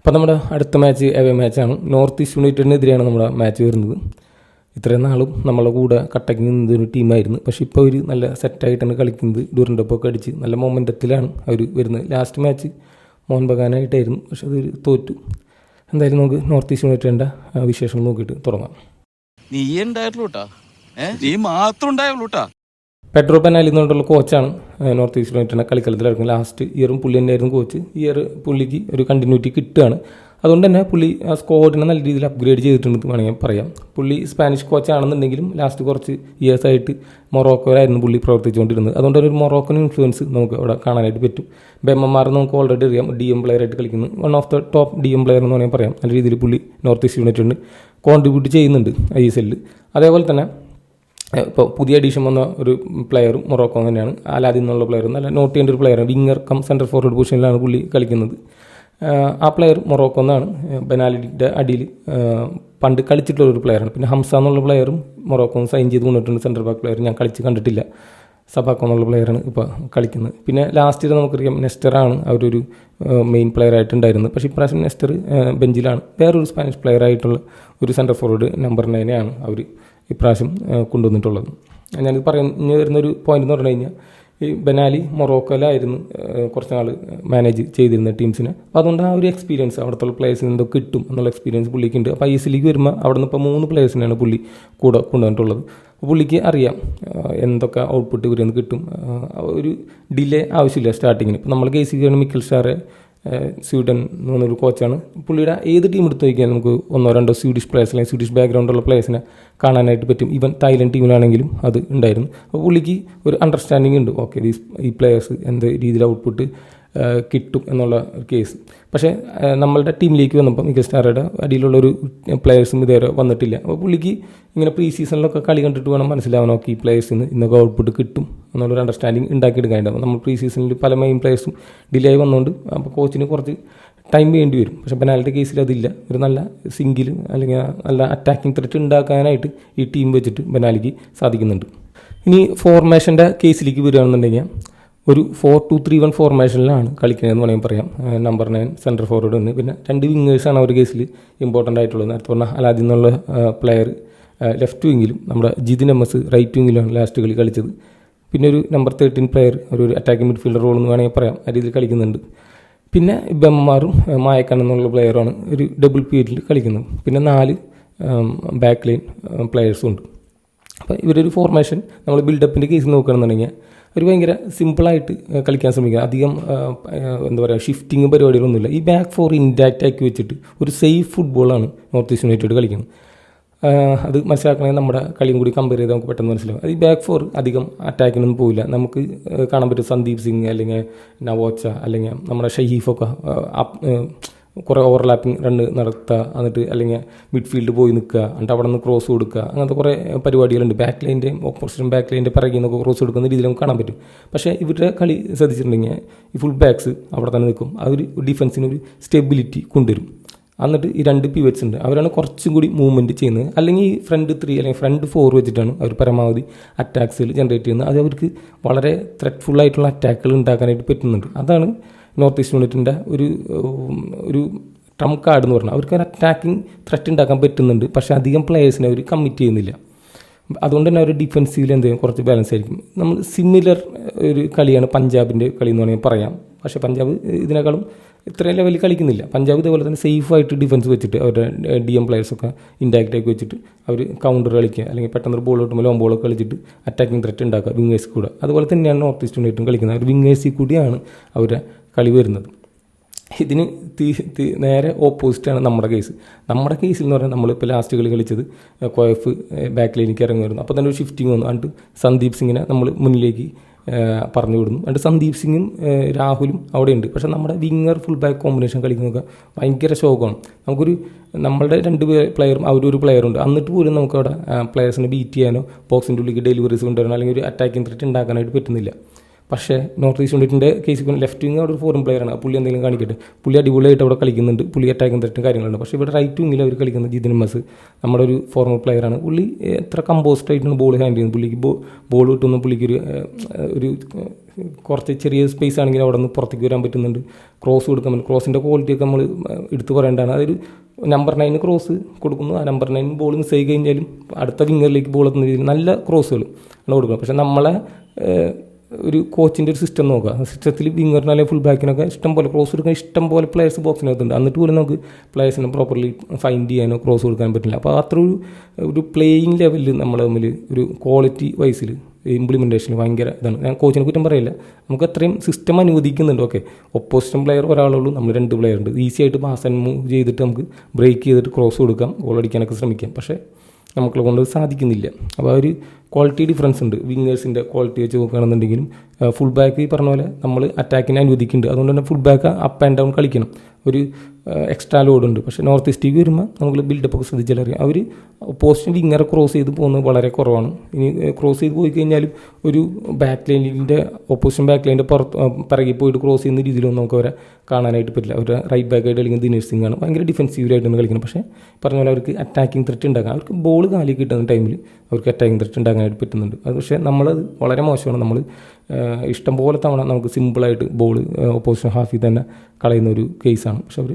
അപ്പോൾ നമ്മുടെ അടുത്ത മാച്ച് എവേ മാച്ചാണ്. നോർത്ത് ഈസ്റ്റ് യുണൈറ്റഡിനെതിരെയാണ് നമ്മുടെ മാച്ച് വരുന്നത്. ഇത്രയും നാളും നമ്മളെ കൂടെ കട്ടക്ക് നിന്നൊരു ടീമായിരുന്നു. പക്ഷേ ഇപ്പോൾ അവർ നല്ല സെറ്റായിട്ടാണ് കളിക്കുന്നത്. ഡുരൻ്റൊപ്പൊക്കെ അടിച്ച് നല്ല മൊമെൻറ്റത്തിലാണ് അവർ വരുന്നത്. ലാസ്റ്റ് മാച്ച് മോഹൻ ബഗാനായിട്ടായിരുന്നു, പക്ഷെ അത് തോറ്റു. എന്തായാലും നമുക്ക് നോർത്ത് ഈസ്റ്റ് യുണൈറ്റഡിൻ്റെ വിശേഷം നോക്കിയിട്ട് തുടങ്ങാം. നീ ഉണ്ടായിട്ടുള്ളൂട്ടാ, നീ മാത്രം ഉണ്ടായുള്ളൂട്ടാ. പെഡ്രോ പെനാലി എന്നുള്ള കോച്ചാണ് നോർത്ത് ഈസ്റ്റ് യുണൈറ്റഡിനെ കളിക്കളത്തിലിറങ്ങുന്നത്. ലാസ്റ്റ് ഇയറും പുള്ളി തന്നെയായിരുന്നു കോച്ച്. ഈ ഇയർ പുള്ളിക്ക് ഒരു കണ്ടിന്യൂറ്റി കിട്ടുകയാണ്. അതുകൊണ്ട് തന്നെ പുള്ളി ആ സ്ക്വാഡിനെ നല്ല രീതിയിൽ അപ്ഗ്രേഡ് ചെയ്തിട്ടുണ്ടെന്ന് വേണമെങ്കിൽ പറയാം. പുള്ളി സ്പാനിഷ് കോച്ചാണെന്നുണ്ടെങ്കിലും ലാസ്റ്റ് കുറച്ച് ഇയേഴ്സായിട്ട് മൊറോക്കോയിലായിരുന്നു പുള്ളി പ്രവർത്തിച്ചുകൊണ്ടിരുന്നത്. അതുകൊണ്ട് ഒരു മൊറോക്കൻ ഇൻഫ്ലുവൻസ് നമുക്ക് അവിടെ കാണാനായിട്ട് പറ്റും. ബെമ്മമാർ നമുക്ക് ഓൾറെഡി അറിയാം, DM പ്ലെയറായിട്ട് കളിക്കുന്നു. One of the top DM player എന്ന് വേണമെങ്കിൽ പറയാം. നല്ല രീതിയിൽ പുള്ളി നോർത്ത് ഈസ്റ്റ് യുണൈറ്റഡിന് കോൺട്രിബ്യൂട്ട് ചെയ്യുന്നുണ്ട് ISL. അതേപോലെ തന്നെ ഇപ്പോൾ പുതിയ എഡീഷൻ വന്ന ഒരു പ്ലെയറും മൊറോക്കോ തന്നെയാണ്. അലാദിൻ എന്നുള്ള പ്ലെയറും നല്ല നോട്ട് ചെയ്യേണ്ട ഒരു പ്ലെയറാണ്. വിങ്ങർ കം സെൻറ്റർ ഫോർവേഡ് പൊസിഷനിലാണ് പുള്ളി കളിക്കുന്നത്. ആ പ്ലെയർ മൊറോക്കോ എന്നാണ്. ബെനാലിൻ്റെ അടിയിൽ പണ്ട് കളിച്ചിട്ടുള്ള ഒരു പ്ലെയറാണ്. പിന്നെ ഹംസ എന്നുള്ള പ്ലെയറും മൊറോക്കോ സൈൻ ചെയ്ത് കൊണ്ടിട്ടുണ്ട്. സെൻറ്റർ ബാക്ക് പ്ലെയർ ഞാൻ കളിച്ച് കണ്ടിട്ടില്ല. സബാക്കോ എന്നുള്ള പ്ലെയറാണ് ഇപ്പോൾ കളിക്കുന്നത്. പിന്നെ ലാസ്റ്റ് ഇയർ നമുക്കറിയാം നെസ്റ്ററാണ് അവരൊരു മെയിൻ പ്ലെയർ ആയിട്ടുണ്ടായിരുന്നത്. പക്ഷേ ഇപ്രാവശ്യം നെസ്റ്റർ ബെഞ്ചിലാണ്. വേറൊരു സ്പാനിഷ് പ്ലെയർ ആയിട്ടുള്ള ഒരു സെൻറ്റർ ഫോർവേഡ് നമ്പർ 9 അവർ ഇപ്രാവശ്യം കൊണ്ടുവന്നിട്ടുള്ളത്. ഞാനിത് പറഞ്ഞു വരുന്നൊരു പോയിന്റ് എന്ന് പറഞ്ഞു കഴിഞ്ഞാൽ, ഈ ബെനാലി മൊറോക്കോയിലായിരുന്നു കുറച്ച് നാൾ മാനേജ് ചെയ്തിരുന്ന ടീംസിനെ. അപ്പോൾ അതുകൊണ്ട് ആ ഒരു എക്സ്പീരിയൻസ് അവിടുത്തെ പ്ലേയേഴ്സിന് എന്തോ കിട്ടും എന്നുള്ള എക്സ്പീരിയൻസ് പുള്ളിക്കുണ്ട്. അപ്പോൾ ISLക്ക് വരുമ്പോൾ അവിടെ നിന്ന് ഇപ്പോൾ 3 പ്ലേയേഴ്സിനാണ് പുള്ളി കൂടെ കൊണ്ടുവന്നിട്ടുള്ളത്. അപ്പോൾ പുള്ളിക്ക് അറിയാം എന്തൊക്കെ ഔട്ട്പുട്ട് ഇവരിൽ നിന്ന് കിട്ടും. ഒരു ഡിലേ ആവശ്യമില്ല സ്റ്റാർട്ടിങ്ങിന്. ഇപ്പോൾ നമ്മൾ കേസിക്കാണ് മിക്കൽ സ്റ്റാറെ സ്വീഡൻ എന്ന് പറഞ്ഞൊരു കോച്ചാണ്. പുള്ളിയുടെ ഏത് ടീം എടുത്ത് നോക്കിയാൽ നമുക്ക് 1-2 സ്വീഡിഷ് പ്ലേയേഴ്സ് അല്ലെങ്കിൽ സ്വീഡിഷ് ബാക്ക്ഗ്രൗണ്ടുള്ള പ്ലേയേഴ്സിനെ കാണാനായിട്ട് പറ്റും. ഈവൻ തായ്ലൻഡ് ടീമിലാണെങ്കിലും അത് ഉണ്ടായിരുന്നു. അപ്പോൾ പുള്ളിക്ക് ഒരു അണ്ടർസ്റ്റാൻഡിങ് ഉണ്ട്. ഓക്കെ, ഈ പ്ലേയേഴ്സ് എന്ത് രീതിയിൽ ഔട്ട്പുട്ട് കിട്ടും എന്നുള്ള ഒരു കേസ്. പക്ഷേ നമ്മളുടെ ടീമിലേക്ക് വന്നപ്പോൾ മികൽ സ്റ്റാറുടെ അടിയിലുള്ളൊരു പ്ലേയേഴ്സും ഇതുവരെ വന്നിട്ടില്ല. അപ്പോൾ പുള്ളിക്ക് ഇങ്ങനെ പ്രീ സീസണിലൊക്കെ കളി കണ്ടിട്ട് വേണം മനസ്സിലാവാൻ, ഓക്കെ ഈ പ്ലേയേഴ്സിന് ഇന്നൊക്കെ ഔട്ട്പുട്ട് കിട്ടും എന്നുള്ളൊരു അണ്ടർസ്റ്റാൻഡിങ് ഉണ്ടാക്കിയെടുക്കാനുണ്ടാവും. നമ്മൾ പ്രീ സീസണിൽ പല മെയിൻ പ്ലേയേഴ്സും ഡിലേ ആയി വന്നുകൊണ്ട് അപ്പോൾ കോച്ചിന് കുറച്ച് ടൈം വേണ്ടി വരും. പക്ഷേ പെനാൽറ്റി കേസിൽ അതില്ല. ഒരു നല്ല സിംഗിൾ അല്ലെങ്കിൽ നല്ല അറ്റാക്കിംഗ് ത്രെറ്റ് ഉണ്ടാക്കാനായിട്ട് ഈ ടീം വെച്ചിട്ട് ബെനാലിക്ക് സാധിക്കുന്നുണ്ട്. ഇനി ഫോർമേഷൻ്റെ കേസിലേക്ക് വരികയാണെന്നുണ്ടെങ്കിൽ ഒരു 4-2-3-1 ഫോർമേഷനിലാണ് കളിക്കുന്നതെന്ന് വേണമെങ്കിൽ പറയാം. നമ്പർ 9 സെൻറ്റർ ഫോർവേഡ് ഉണ്ട്. പിന്നെ 2 വിങ്ങേഴ്സാണ് ഒരു കേസിൽ ഇമ്പോർട്ടൻ്റ് ആയിട്ടുള്ളത്. നേരത്തെ പറഞ്ഞാൽ അലാദിൻ എന്നുള്ള പ്ലെയർ ലെഫ്റ്റ് വിങ്ങിലും നമ്മുടെ ജിതിൻ MS റൈറ്റ് വിങ്ങിലാണ് ലാസ്റ്റ് കളി കളിച്ചത്. പിന്നെ ഒരു നമ്പർ 13 പ്ലെയർ ഒരു അറ്റാക്കിംഗ് മിഡ്ഫീൽഡർ റോൾ എന്ന് വേണമെങ്കിൽ പറയാം, ആ രീതിയിൽ കളിക്കുന്നുണ്ട്. പിന്നെ ബെമ്മമാറും മായക്കാൻ എന്നുള്ള പ്ലെയറാണ് ഒരു ഡബിൾ പീരിയഡിൽ കളിക്കുന്നത്. പിന്നെ 4 ബാക്ക് ലൈൻ പ്ലെയേഴ്സും ഉണ്ട്. അപ്പോൾ ഇവരൊരു ഫോർമേഷൻ നമ്മൾ ബിൽഡപ്പിൻ്റെ കേസ് നോക്കുകയാണെന്നുണ്ടെങ്കിൽ ഒരു ഭയങ്കര സിമ്പിളായിട്ട് കളിക്കാൻ ശ്രമിക്കുക. അധികം എന്താ പറയുക ഷിഫ്റ്റിങ് പരിപാടികളൊന്നുമില്ല. ഈ ബാക്ക് 4 ഇൻറ്റാക്റ്റ് ആക്കി വെച്ചിട്ട് ഒരു സേഫ് ഫുട്ബോളാണ് നോർത്ത് ഈസ്റ്റ് യുണൈറ്റഡ് കളിക്കുന്നത്. അത് മനസ്സിലാക്കണമെങ്കിൽ നമ്മുടെ കളിയും കൂടി കമ്പയർ ചെയ്ത് നമുക്ക് പെട്ടെന്ന് മനസ്സിലാവും. അത് ഈ ബാക്ക് 4 അധികം അറ്റാക്കിനൊന്നും പോവില്ല. നമുക്ക് കാണാൻ പറ്റും സന്ദീപ് സിംഗ് അല്ലെങ്കിൽ നവോച്ച അല്ലെങ്കിൽ നമ്മുടെ ഷഹീഫൊക്കെ കുറേ ഓവർലാപ്പിംഗ് റണ്ണ് നടത്തുക, എന്നിട്ട് അല്ലെങ്കിൽ മിഡ്ഫീൽഡ് പോയി നിൽക്കുക, എന്നിട്ട് അവിടെ നിന്ന് ക്രോസ് കൊടുക്കുക, അങ്ങനത്തെ കുറേ പരിപാടികളുണ്ട്. ബാക്ക് ലൈൻ്റെ ഓപ്പോസിഷൻ ബാക്ക് ലൈൻ്റെ പിറകിൽ നിന്നൊക്കെ ക്രോസ് കൊടുക്കുന്ന രീതിയിൽ നമുക്ക് കാണാൻ പറ്റും. പക്ഷേ ഇവരുടെ കളി ശ്രദ്ധിച്ചിട്ടുണ്ടെങ്കിൽ ഈ ഫുൾ ബാക്സ് അവിടെ തന്നെ നിൽക്കും. ആ ഒരു ഡിഫൻസിനൊരു സ്റ്റെബിലിറ്റി കൊണ്ടുവരും. എന്നിട്ട് ഈ 2 പിവറ്റ്സ് ഉണ്ട്, അവരാണ് കുറച്ചും കൂടി മൂവ്മെൻറ്റ് ചെയ്യുന്നത്. അല്ലെങ്കിൽ ഈ ഫ്രണ്ട് 3 അല്ലെങ്കിൽ ഫ്രണ്ട് 4 വെച്ചിട്ടാണ് അവർ പരമാവധി അറ്റാക്സുകൾ ജനറേറ്റ് ചെയ്യുന്നത്. അത് അവർക്ക് വളരെ ത്രെറ്റ്ഫുള്ളായിട്ടുള്ള അറ്റാക്കുകൾ ഉണ്ടാക്കാനായിട്ട് പറ്റുന്നുണ്ട്. അതാണ് നോർത്ത് ഈസ്റ്റ് യൂണിറ്റിൻ്റെ ഒരു ട്രംപ് കാർഡ് എന്ന് പറഞ്ഞാൽ. അവർക്ക് ഒരു അറ്റാക്കിംഗ് ത്രെറ്റ് ഉണ്ടാക്കാൻ പറ്റുന്നുണ്ട്. പക്ഷേ അധികം പ്ലേയേഴ്സിനെ അവർ കമ്മിറ്റ് ചെയ്യുന്നില്ല. അതുകൊണ്ട് തന്നെ അവർ ഡിഫെൻസീവിൽ എന്തെങ്കിലും കുറച്ച് ബാലൻസ് ആയിരിക്കും. നമ്മൾ സിമിലർ ഒരു കളിയാണ് പഞ്ചാബിൻ്റെ കളി എന്ന് വേണമെങ്കിൽ പറയാം. പക്ഷേ പഞ്ചാബ് ഇതിനേക്കാളും ഇത്രയും ലെവലിൽ കളിക്കുന്നില്ല. പഞ്ചാബ് ഇതേപോലെ തന്നെ സേഫായിട്ട് ഡിഫൻസ് വെച്ചിട്ട് അവരുടെ DM പ്ലേയേഴ്സൊക്കെ ഇൻഡാക്റ്റാക്കി വെച്ചിട്ട് അവർ കൗണ്ടർ കളിക്കുക, അല്ലെങ്കിൽ പെട്ടെന്ന് ബോൾ കിട്ടുമ്പോൾ ലോങ് ബോളൊക്കെ കളിച്ചിട്ട് അറ്റാക്കിംഗ് ത്രെറ്റ് ഉണ്ടാക്കുക വിങ്ങേഴ്സ് കൂടെ. അതുപോലെ തന്നെയാണ് നോർത്ത് ഈസ്റ്റ് യുണൈറ്റഡും കളിക്കുന്നത്. അവർ വിങ്ങേഴ്സിൽ കൂടിയാണ് അവരുടെ കളി വരുന്നത്. ഇതിന് നേരെ ഓപ്പോസിറ്റാണ് നമ്മുടെ കേസ്. നമ്മുടെ കേസിൽ എന്ന് പറഞ്ഞാൽ നമ്മളിപ്പോൾ ലാസ്റ്റ് കളി കളിച്ചത് കോയഫ് ബാക്ക് ലൈനിലേക്ക് ഇറങ്ങി വരുന്നു. അപ്പോൾ തന്നെ ഒരു ഷിഫ്റ്റിംഗ് വന്നു. എന്നിട്ട് സന്ദീപ് സിംഗിനെ നമ്മൾ മുന്നിലേക്ക് പറഞ്ഞു വിടുന്നു. എന്നിട്ട് സന്ദീപ് സിംഗും രാഹുലും അവിടെ ഉണ്ട്. പക്ഷേ നമ്മുടെ വിങ്ങർ ഫുൾ ബാക്ക് കോമ്പിനേഷൻ കളിക്കുന്നതൊക്കെ ഭയങ്കര ശോകമാണ്. നമ്മളുടെ 2 പ്ലെയറും അവരൊരു പ്ലെയറുണ്ട്. എന്നിട്ട് പോലും നമുക്കവിടെ പ്ലെയേഴ്സിനെ ബീറ്റ് ചെയ്യാനോ ബോക്സിൻ്റെ ഉള്ളിലേക്ക് ഡെലിവറീസ് കൊണ്ടുവരാനോ അല്ലെങ്കിൽ ഒരു അറ്റാക്കിംഗ് ത്രെറ്റ് ഉണ്ടാക്കാനായിട്ട് പറ്റുന്നില്ല. പക്ഷേ നോർത്ത് ഈസ്റ്റ് യൂണിറ്റിൻ്റെ കേസിൽ ലെഫ്റ്റ് വിങ് അവിടെ ഒരു ഫോറിൻ പ്ലെയറാണ്. പുള്ളി എന്തെങ്കിലും കാണിക്കട്ടെ, പുള്ളി അടിപൊളിയായിട്ട് അവിടെ കളിക്കുന്നുണ്ട്. പുള്ളി അറ്റാക്കിംഗ് ത്രെറ്റും കാര്യങ്ങളുണ്ട്. പക്ഷേ ഇവിടെ റൈറ്റ് വിങ്ങിൽ അവർ കളിക്കുന്നത് ജിതിൻ MS നമ്മുടെ ഒരു ഫോർമർ പ്ലെയറാണ്. പുള്ളി എത്ര കമ്പോസ്ഡ് ആയിട്ടാണ് ബോൾ ഹാൻഡിൽ ചെയ്യുന്നത്. പുള്ളിക്ക് ബോൾ കിട്ടുന്ന പുള്ളിക്കൊരു കുറച്ച് ചെറിയ സ്പേസ് ആണെങ്കിൽ അവിടെ നിന്ന് പുറത്തേക്ക് വരാൻ പറ്റുന്നുണ്ട്, ക്രോസ് കൊടുക്കാൻ പറ്റും. ക്രോസിൻ്റെ ക്വാളിറ്റിയൊക്കെ നമ്മൾ എടുത്ത് പറയേണ്ടതാണ്. അതൊരു നമ്പർ 9 ക്രോസ് കൊടുക്കുന്നു, ആ നമ്പർ 9 ബോൾ മിസ് ആയി കഴിഞ്ഞാലും അടുത്ത വിങ്ങറിലേക്ക് ബോൾ എത്തുന്ന രീതിയിൽ നല്ല ക്രോസുകൾ ആണ് കൊടുക്കുന്നത്. പക്ഷേ നമ്മളെ ഒരു കോച്ചിൻ്റെ ഒരു സിസ്റ്റം നോക്കുക, സിസ്റ്റത്തിൽ വിങ്ങറിന് അല്ലെങ്കിൽ ഫുൾ ബാക്കിനൊക്കെ ഇഷ്ടം പോലെ ക്രോസ് കൊടുക്കാൻ ഇഷ്ടം പോലെ പ്ലേയേഴ്സ് ബോക്സിനകത്തുണ്ട്. എന്നിട്ട് പോലും നമുക്ക് പ്ലേയേഴ്സിനെ പ്രോപ്പർലി ഫൈൻഡ് ചെയ്യാനോ ക്രോസ് കൊടുക്കാൻ പറ്റില്ല. അപ്പോൾ അത്ര ഒരു പ്ലേയിങ് ലെവലിൽ നമ്മൾ തമ്മിൽ ഒരു ക്വാളിറ്റി വൈസിൽ ഇംപ്ലിമെൻറ്റേഷനിൽ ഭയങ്കര ഇതാണ്. ഞാൻ കോച്ചിനെ കുറ്റം പറയില്ല, നമുക്ക് അത്രയും സിസ്റ്റം അനുവദിക്കുന്നുണ്ട്. ഓക്കെ, ഒപ്പോസിഷൻ പ്ലെയർ ഒരാളുള്ളൂ, നമ്മൾ 2 പ്ലെയർ ഉണ്ട്, ഈസി ആയിട്ട് പാസ് ആൻഡ് മൂവ് ചെയ്തിട്ട് നമുക്ക് ബ്രേക്ക് ചെയ്തിട്ട് ക്രോസ് കൊടുക്കാം, ഗോൾ അടിക്കാനൊക്കെ ശ്രമിക്കാം. പക്ഷേ നമുക്കുള്ള കൊണ്ട് സാധിക്കുന്നില്ല. അപ്പോൾ ഒരു ക്വാളിറ്റി ഡിഫറൻസ് ഉണ്ട്. വിങ്ങേഴ്സിൻ്റെ ക്വാളിറ്റി വെച്ച് നോക്കുകയാണെന്നുണ്ടെങ്കിലും ഫുൾ ബാക്ക് ഈ പറഞ്ഞ പോലെ നമ്മൾ അറ്റാക്കിനെ അനുവദിക്കുന്നുണ്ട്. അതുകൊണ്ട് തന്നെ full back up and down കളിക്കണം, ഒരു എക്സ്ട്രാ ലോഡുണ്ട്. പക്ഷേ നോർത്ത് ഈസ്റ്റിലേക്ക് വരുമ്പോൾ നമുക്ക് ബിൽഡപ്പൊക്കെ ശ്രദ്ധിച്ചാൽ അറിയാം, അവർ പോസ്റ്റ് വിങ്ങറെ ക്രോസ് ചെയ്ത് പോകുന്നത് വളരെ കുറവാണ്. ഇനി ക്രോസ് ചെയ്ത് പോയി കഴിഞ്ഞാലും ഒരു ബാക്ക് ലൈനിൻ്റെ ഓപ്പോസിഷൻ ബാക്ക് ലൈനിൻ്റെ പിറകെ പോയിട്ട് ക്രോസ് ചെയ്യുന്ന രീതിയിലൊന്നും നമുക്ക് അവരെ കാണാനായിട്ട് പറ്റില്ല. അവരുടെ റൈറ്റ് ബാക്കായിട്ട് കളിക്കുന്ന ദിനേഷ് സിംഗ് ആണ്, ഭയങ്കര ഡിഫെൻസീവായിട്ടാണ് കളിക്കുന്നത്. പക്ഷേ പറഞ്ഞ പോലെ അവർക്ക് അറ്റാക്കിംഗ് ത്രെറ്റ് ഉണ്ടാക്കാം, അവർക്ക് ബോൾ കാലി കിട്ടുന്ന ടൈമിൽ അവർക്ക് അറ്റാക്കിംഗ് ത്രെറ്റ് ഉണ്ടാക്കാനായിട്ട് പറ്റുന്നുണ്ട്. അത് പക്ഷേ നമ്മളത് വളരെ മോശമാണ്. നമ്മൾ ഇഷ്ടംപോലെ തവണ നമുക്ക് സിമ്പിളായിട്ട് ബോൾ ഓപ്പോസിഷൻ ഹാഫിൽ തന്നെ കളയുന്ന ഒരു കേസാണ്. പക്ഷെ അവർ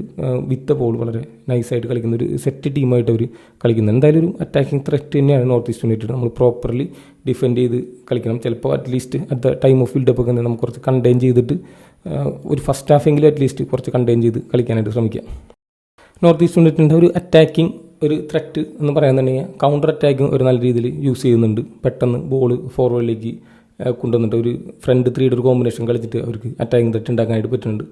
വിത്ത് ബോൾ വളരെ നൈസായിട്ട് കളിക്കുന്ന ഒരു സെറ്റ് ടീമായിട്ട് അവർ കളിക്കുന്നത്. എന്തായാലും ഒരു അറ്റാക്കിംഗ് ത്രെറ്റ് തന്നെയാണ് നോർത്ത് ഈസ്റ്റ് യുണൈറ്റഡ്. നമ്മൾ പ്രോപ്പർലി ഡിഫെൻഡ് ചെയ്ത് കളിക്കണം. ചിലപ്പോൾ at least at the time of buildup ഒക്കെ നമുക്ക് കുറച്ച് കണ്ടെയ്ൻ ചെയ്തിട്ട് ഒരു ഫസ്റ്റ് ഹാഫെങ്കിലും അറ്റ്ലീസ്റ്റ് കുറച്ച് കണ്ടെയ്ൻ ചെയ്ത് കളിക്കാനായിട്ട് ശ്രമിക്കാം. നോർത്ത് ഈസ്റ്റ് യുണൈറ്റഡിൻ്റെ ഒരു അറ്റാക്കിംഗ് ഒരു ത്രെറ്റ് എന്ന് പറയാന്നുണ്ടെങ്കിൽ കൗണ്ടർ അറ്റാക്കിങ് ഒരു നല്ല രീതിയിൽ യൂസ് ചെയ്യുന്നുണ്ട്. പെട്ടെന്ന് ബോൾ ഫോർവേഡിലേക്ക് കൊണ്ടുവന്നിട്ട് ഒരു ഫ്രണ്ട് 3യുടെ ഒരു കോമ്പിനേഷൻ കളിച്ചിട്ട് അവർക്ക് അറ്റാക്കിംഗ് ത്രെറ്റ് ഉണ്ടാക്കാനായിട്ട് പറ്റുന്നുണ്ട്.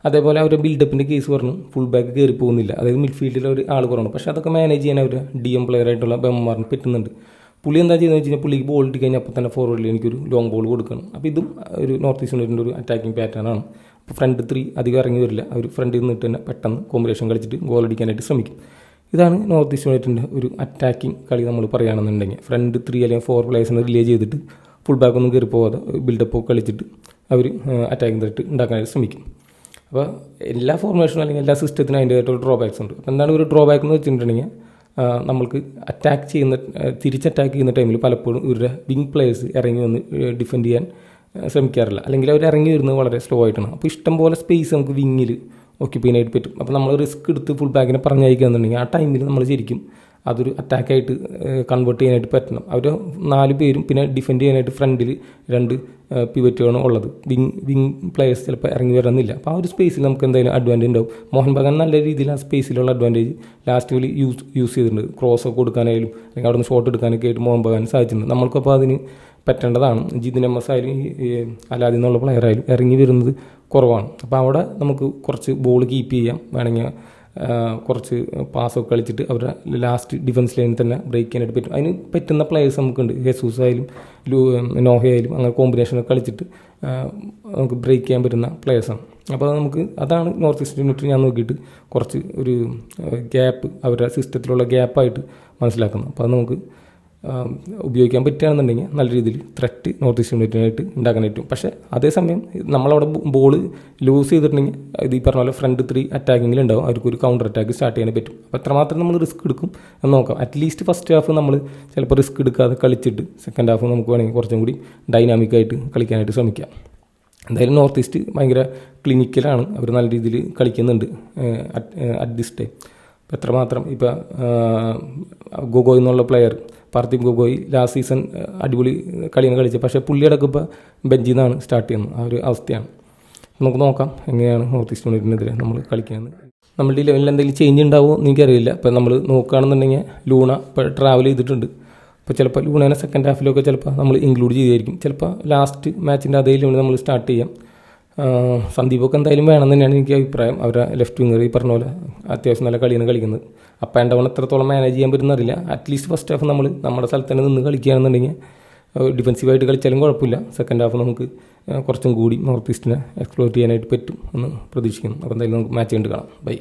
അതേപോലെ അവരുടെ ബിൽഡപ്പിൻ്റെ കേസ് പറഞ്ഞു, ഫുൾ ബാക്ക് കയറി പോകുന്നില്ല, അതായത് മിഡ്ഫീൽഡിൽ ഒരു ആൾ കുറവാണ്. പക്ഷേ അതൊക്കെ മാനേജ് ചെയ്യാൻ അവർ DM പ്ലെയർ ആയിട്ടുള്ള ബെമ്മമാറിന് പറ്റുന്നുണ്ട്. പുള്ളി എന്താ ചെയ്യുന്നത് വെച്ച് കഴിഞ്ഞാൽ പുള്ളിക്ക് ബോൾ ഇട്ട് കഴിഞ്ഞാൽ അപ്പോൾ തന്നെ ഫോർവേഡിൽ എനിക്കൊരു ലോങ് ബോൾ കൊടുക്കണം. അപ്പോൾ ഇതും ഒരു നോർത്ത് ഈസ്റ്റ് യുണൈറ്റഡിൻ്റെ ഒരു അറ്റാക്കിംഗ് പാറ്റേൺ ആണ്. അപ്പോൾ ഫ്രണ്ട് 3 അധികം ഇറങ്ങി വരില്ല, അവർ ഫ്രണ്ടിൽ നിന്നിട്ട് തന്നെ പെട്ടെന്ന് കോമ്പിനേഷൻ കളിച്ചിട്ട് ഗോൾ അടിക്കാനായിട്ട് ശ്രമിക്കും. ഇതാണ് നോർത്ത് ഈസ്റ്റ് യുണൈറ്റഡിൻ്റെ ഒരു അറ്റാക്കിംഗ് കളി നമ്മൾ പറയുകയാണെന്നുണ്ടെങ്കിൽ. ഫ്രണ്ട് 3 അല്ലെങ്കിൽ 4 പ്ലേയേഴ്സിനെ റിലേ ചെയ്തിട്ട് ഫുൾ ബാക്ക് ഒന്നും കയറി പോകാതെ ബിൽഡപ്പ് കളിച്ചിട്ട് അവർ അറ്റാക്കിംഗ് ത്രെറ്റ് ഉണ്ടാക്കാനായിട്ട് ശ്രമിക്കും. അപ്പോൾ എല്ലാ ഫോർമേഷനും അല്ലെങ്കിൽ എല്ലാ സിസ്റ്റത്തിനും അതിൻ്റേതായിട്ടൊരു ഡ്രോബാക്സ് ഉണ്ട്. അപ്പോൾ എന്താണ് ഒരു ഡ്രോബാക്ക് എന്ന് വെച്ചിട്ടുണ്ടെങ്കിൽ നമ്മൾക്ക് തിരിച്ച് അറ്റാക്ക് ചെയ്യുന്ന ടൈമിൽ പലപ്പോഴും ഇവരുടെ വിങ് പ്ലേയേഴ്സ് ഇറങ്ങി വന്ന് ഡിഫെൻഡ് ചെയ്യാൻ ശ്രമിക്കാറില്ല, അല്ലെങ്കിൽ അവർ ഇറങ്ങി വരുന്നത് വളരെ സ്ലോ ആയിട്ടാണ്. അപ്പോൾ ഇഷ്ടംപോലെ സ്പേസ് നമുക്ക് വിങ്ങിൽ ഓക്യുപ്പൈ ചെയ്യാനായിട്ട് പറ്റും. അപ്പോൾ നമ്മൾ റിസ്ക് എടുത്ത് ഫുൾ ബാക്കിനെ പറഞ്ഞയക്കുകയെന്നുണ്ടെങ്കിൽ ആ ടൈമിൽ നമ്മൾ ശരിക്കും അതൊരു അറ്റാക്കായിട്ട് കൺവേർട്ട് ചെയ്യാനായിട്ട് പറ്റണം. അവർ 4 പേരും പിന്നെ ഡിഫെൻഡ് ചെയ്യാനായിട്ട് ഫ്രണ്ടിൽ 2 പിവറ്റുകളാണ് ഉള്ളത്. വിങ് പ്ലേയേഴ്സ് ചിലപ്പോൾ ഇറങ്ങി വരണമെന്നില്ല. അപ്പോൾ ആ ഒരു സ്പേസിൽ നമുക്ക് എന്തായാലും അഡ്വാൻറ്റേജ് ഉണ്ടാവും. മോഹൻ ബഗാൻ നല്ല രീതിയിൽ ആ സ്പേസിലുള്ള അഡ്വാൻറ്റേജ് ലാസ്റ്റ് വലി യൂസ് ചെയ്തിട്ടുണ്ട്. ക്രോസ് ഒക്കെ കൊടുക്കാനായാലും അല്ലെങ്കിൽ അവിടെ നിന്ന് ഷോട്ട് എടുക്കാനൊക്കെ ആയിട്ട് മോഹൻ ബഗാൻ സാധിച്ചിട്ടുണ്ട്. നമ്മൾക്കപ്പോൾ അതിന് പറ്റേണ്ടതാണ്. ജിതിൻ എം എസ് ആയാലും അലാദി എന്നുള്ള പ്ലെയർ ആയാലും ഇറങ്ങി വരുന്നത് കുറവാണ്. അപ്പോൾ അവിടെ നമുക്ക് കുറച്ച് ബോൾ കീപ്പ് ചെയ്യാം, വേണമെങ്കിൽ കുറച്ച് പാസ്സൊക്കെ കളിച്ചിട്ട് അവരുടെ ലാസ്റ്റ് ഡിഫൻസ് ലൈനിൽ തന്നെ ബ്രേക്ക് ചെയ്യാനായിട്ട് പറ്റും. അതിന് പറ്റുന്ന പ്ലേയേഴ്സ് നമുക്കുണ്ട്. ഹെസൂസ് ആയാലും നോഹയായാലും അങ്ങനെ കോമ്പിനേഷനൊക്കെ കളിച്ചിട്ട് നമുക്ക് ബ്രേക്ക് ചെയ്യാൻ പറ്റുന്ന പ്ലേയേഴ്സാണ്. അപ്പോൾ അതാണ് നോർത്ത് ഈസ്റ്റ് യുണൈറ്റഡ് ഞാൻ നോക്കിയിട്ട് കുറച്ച് ഒരു ഗ്യാപ്പ് അവരുടെ സിസ്റ്റത്തിലുള്ള ഗ്യാപ്പായിട്ട് മനസ്സിലാക്കുന്നത്. അപ്പോൾ അത് നമുക്ക് ഉപയോഗിക്കാൻ പറ്റുകയാണെന്നുണ്ടെങ്കിൽ നല്ല രീതിയിൽ ത്രെറ്റ് നോർത്ത് ഈസ്റ്റ് യുണൈറ്റഡിനായിട്ട് ഉണ്ടാക്കാൻ പറ്റും. പക്ഷേ അതേസമയം നമ്മളവിടെ ബോൾ ലൂസ് ചെയ്തിട്ടുണ്ടെങ്കിൽ ഇത് ഈ പറഞ്ഞ പോലെ ഫ്രണ്ട് 3 അറ്റാക്കിങ്ങിലുണ്ടാവും, അവർക്കൊരു കൗണ്ടർ അറ്റാക്ക് സ്റ്റാർട്ട് ചെയ്യാൻ പറ്റും. അപ്പോൾ എത്രമാത്രം നമ്മൾ റിസ്ക് എടുക്കും എന്ന് നോക്കാം. അറ്റ്ലീസ്റ്റ് ഫസ്റ്റ് ഹാഫ് നമ്മൾ ചിലപ്പോൾ റിസ്ക് എടുക്കാതെ കളിച്ചിട്ട് സെക്കൻഡ് ഹാഫ് നമുക്ക് വേണമെങ്കിൽ കുറച്ചും കൂടി ഡൈനാമിക്കായിട്ട് കളിക്കാനായിട്ട് ശ്രമിക്കാം. എന്തായാലും നോർത്ത് ഈസ്റ്റ് ഭയങ്കര ക്ലിനിക്കലാണ്, അവർ നല്ല രീതിയിൽ കളിക്കുന്നുണ്ട് അറ്റ് ദിസ് ടൈം. അപ്പോൾ എത്രമാത്രം ഇപ്പോൾ ഗൊഗോയ് എന്നുള്ള player Parthiv Gogoi last season അടിപൊളി കളിയാണ് കളിച്ചത്. പക്ഷേ പുള്ളിയടക്കം ഇപ്പോൾ ബെഞ്ചിൽ നിന്നാണ് സ്റ്റാർട്ട് ചെയ്യുന്നത്, ആ ഒരു അവസ്ഥയാണ്. നമുക്ക് നോക്കാം എങ്ങനെയാണ് നോർത്ത് ഈസ്റ്റ് യുണൈറ്റഡിനെതിരെ നമ്മൾ കളിക്കുന്നത്. നമ്മളുടെ ലെവലിൽ എന്തെങ്കിലും ചേഞ്ച് ഉണ്ടാവുമോ എന്ന് എനിക്കറിയില്ല. ഇപ്പോൾ നമ്മൾ നോക്കുകയാണെന്നുണ്ടെങ്കിൽ ലൂണ ഇപ്പോൾ ട്രാവൽ ചെയ്തിട്ടുണ്ട്. അപ്പോൾ ചിലപ്പോൾ ലൂണേനെ സെക്കൻഡ് ഹാഫിലൊക്കെ ചിലപ്പോൾ നമ്മൾ ഇൻക്ലൂഡ് ചെയ്തായിരിക്കും. ചിലപ്പോൾ ലാസ്റ്റ് മാച്ചിൻ്റെ അതേ ലെവലിൽ നമ്മൾ സ്റ്റാർട്ട് ചെയ്യാം. സന്ദീപൊക്കെ എന്തായാലും വേണം തന്നെയാണ് എനിക്ക് അഭിപ്രായം. അവരുടെ ലെഫ്റ്റ് വിങ്ങർ ഈ പറഞ്ഞ പോലെ അത്യാവശ്യം നല്ല കളിയാണ് കളിക്കുന്നത്. അപ്പ് ആൻഡ് ഡൗൺ എത്രത്തോളം മാനേജ് ചെയ്യാൻ പറ്റുന്നറിയില്ല. അറ്റ്ലീസ്റ്റ് ഫസ്റ്റ് ഹാഫ് നമ്മൾ നമ്മുടെ സ്ഥലത്ത് തന്നെ നിന്ന് കളിക്കുകയാണെന്നുണ്ടെങ്കിൽ ഡിഫെൻസീവായിട്ട് കളിച്ചാലും കുഴപ്പമില്ല. സെക്കൻഡ് ഹാഫ് നമുക്ക് കുറച്ചും കൂടി നോർത്ത് ഈസ്റ്റിനെ എക്സ്പ്ലോർ ചെയ്യാനായിട്ട് പറ്റും എന്ന് പ്രതീക്ഷിക്കുന്നു. അപ്പോൾ എന്തായാലും നമുക്ക് മാച്ച് കണ്ട് കാണാം. ബൈ.